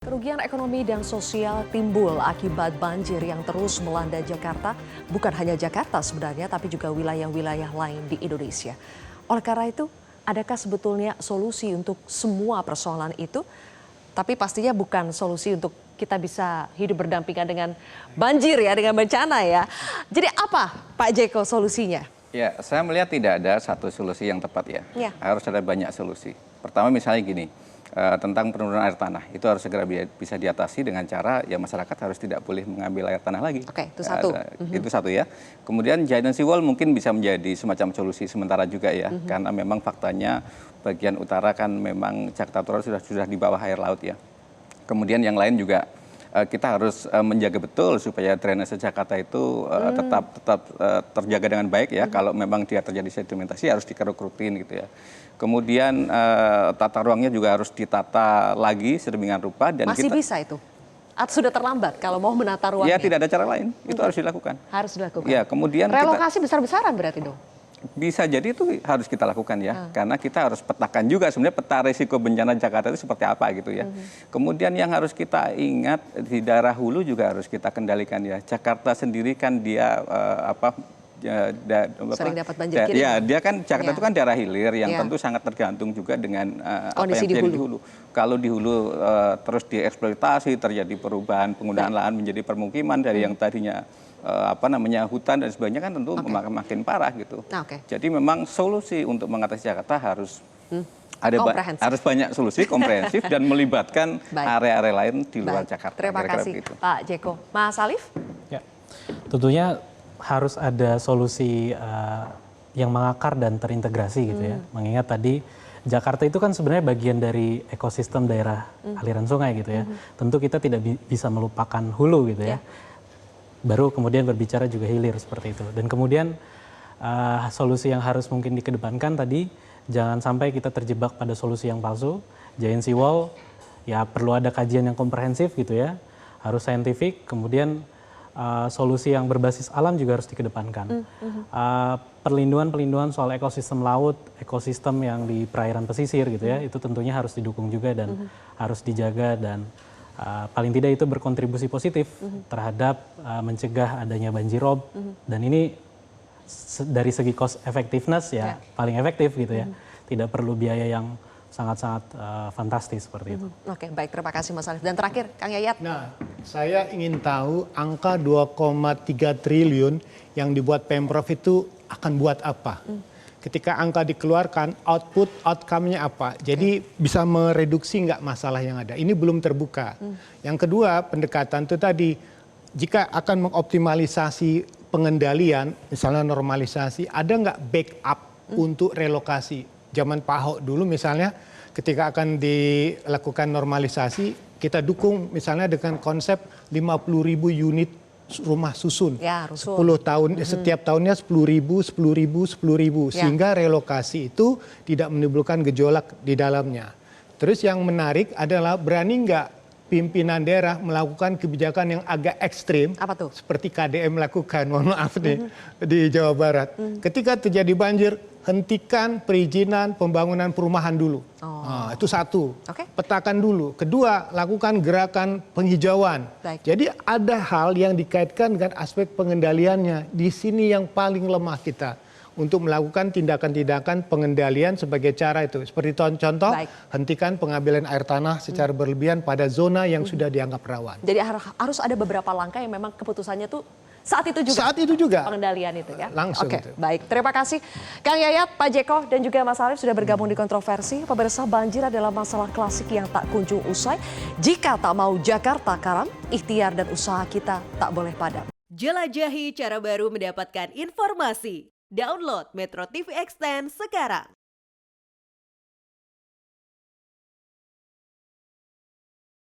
Kerugian ekonomi dan sosial timbul akibat banjir yang terus melanda Jakarta. Bukan hanya Jakarta sebenarnya, tapi juga wilayah-wilayah lain di Indonesia. Oleh karena itu, adakah sebetulnya solusi untuk semua persoalan itu? Tapi pastinya bukan solusi untuk kita bisa hidup berdampingan dengan banjir ya, dengan bencana ya. Jadi apa Pak Jeko solusinya? Ya, saya melihat tidak ada satu solusi yang tepat ya. Harus ada banyak solusi. Pertama misalnya gini, tentang penurunan air tanah. Itu harus segera bisa diatasi dengan cara ya masyarakat harus tidak boleh mengambil air tanah lagi. Oke, itu satu. Itu satu ya. Kemudian giant wall mungkin bisa menjadi semacam solusi sementara juga ya. Karena memang faktanya bagian utara kan memang Jakarta Utara sudah di bawah air laut ya. Kemudian yang lain juga kita harus menjaga betul supaya drainase Jakarta itu tetap terjaga dengan baik ya. Kalau memang dia terjadi sedimentasi harus dikeruk rutin gitu ya. Kemudian tata ruangnya juga harus ditata lagi sedemikian rupa dan masih bisa itu? Atau sudah terlambat kalau mau menata ruangnya? Ya tidak ada cara lain, itu harus dilakukan. Harus dilakukan. Ya, kemudian relokasi besar-besaran berarti dong? Bisa jadi itu harus kita lakukan ya, karena kita harus petakan juga sebenarnya peta risiko bencana Jakarta itu seperti apa gitu ya. Kemudian yang harus kita ingat di daerah hulu juga harus kita kendalikan ya. Jakarta sendiri kan dia sering dapat banjir kiriman. Ya, dia kan Jakarta itu kan daerah hilir yang tentu sangat tergantung juga dengan apa yang terjadi di hulu. Kalau di hulu terus dieksploitasi, terjadi perubahan penggunaan lahan menjadi permukiman dari yang tadinya hutan dan sebagainya kan tentu makin parah gitu. Jadi memang solusi untuk mengatasi Jakarta harus harus banyak solusi komprehensif dan melibatkan area-area lain di luar Jakarta. Terima kasih Pak Jeko. Mas Alif? Ya, tentunya harus ada solusi yang mengakar dan terintegrasi gitu ya. Mengingat tadi Jakarta itu kan sebenarnya bagian dari ekosistem daerah aliran sungai gitu ya. Tentu kita tidak bisa melupakan hulu gitu ya. Baru kemudian berbicara juga hilir seperti itu. Dan kemudian solusi yang harus mungkin dikedepankan tadi, jangan sampai kita terjebak pada solusi yang palsu. Giant wall, ya perlu ada kajian yang komprehensif gitu ya. Harus saintifik, kemudian solusi yang berbasis alam juga harus dikedepankan. Perlindungan soal ekosistem laut, ekosistem yang di perairan pesisir gitu ya, itu tentunya harus didukung juga dan harus dijaga dan paling tidak itu berkontribusi positif terhadap mencegah adanya banjirop dan ini dari segi cost effectiveness ya paling efektif gitu ya, tidak perlu biaya yang sangat-sangat fantastis seperti itu. Oke, baik, terima kasih Mas Alif. Dan terakhir Kang Yayat. Nah, saya ingin tahu angka 2,3 triliun yang dibuat Pemprov itu akan buat apa? Ketika angka dikeluarkan, outcome-nya apa? Jadi bisa mereduksi nggak masalah yang ada? Ini belum terbuka. Yang kedua, pendekatan itu tadi, jika akan mengoptimalisasi pengendalian, misalnya normalisasi, ada nggak backup untuk relokasi? Zaman Pak Ahok dulu misalnya, ketika akan dilakukan normalisasi, kita dukung misalnya dengan konsep 50.000 unit rumah susun. Ya, 10 tahun, setiap tahunnya 10.000, 10.000, 10.000. Sehingga relokasi itu tidak menimbulkan gejolak di dalamnya. Terus yang menarik adalah berani nggak pimpinan daerah melakukan kebijakan yang agak ekstrim. Apa tuh? Seperti KDM lakukan, mohon maaf nih, di Jawa Barat. Ketika terjadi banjir, hentikan perizinan pembangunan perumahan dulu. Nah, itu satu. Petakan dulu. Kedua, lakukan gerakan penghijauan. Jadi ada hal yang dikaitkan dengan aspek pengendaliannya. Di sini yang paling lemah kita untuk melakukan tindakan-tindakan pengendalian sebagai cara itu. Seperti contoh, hentikan pengambilan air tanah secara berlebihan pada zona yang sudah dianggap rawan. Jadi harus ada beberapa langkah yang memang keputusannya tuh saat itu juga. Saat itu juga. Pengendalian itu ya. Langsung. Oke, baik. Terima kasih Kang Yayat, Pak Jeko, dan juga Mas Alif sudah bergabung di Kontroversi. Pemirsa, banjir adalah masalah klasik yang tak kunjung usai. Jika tak mau Jakarta karam, ikhtiar dan usaha kita tak boleh padam. Jelajahi cara baru mendapatkan informasi. Download Metro TV Extend sekarang.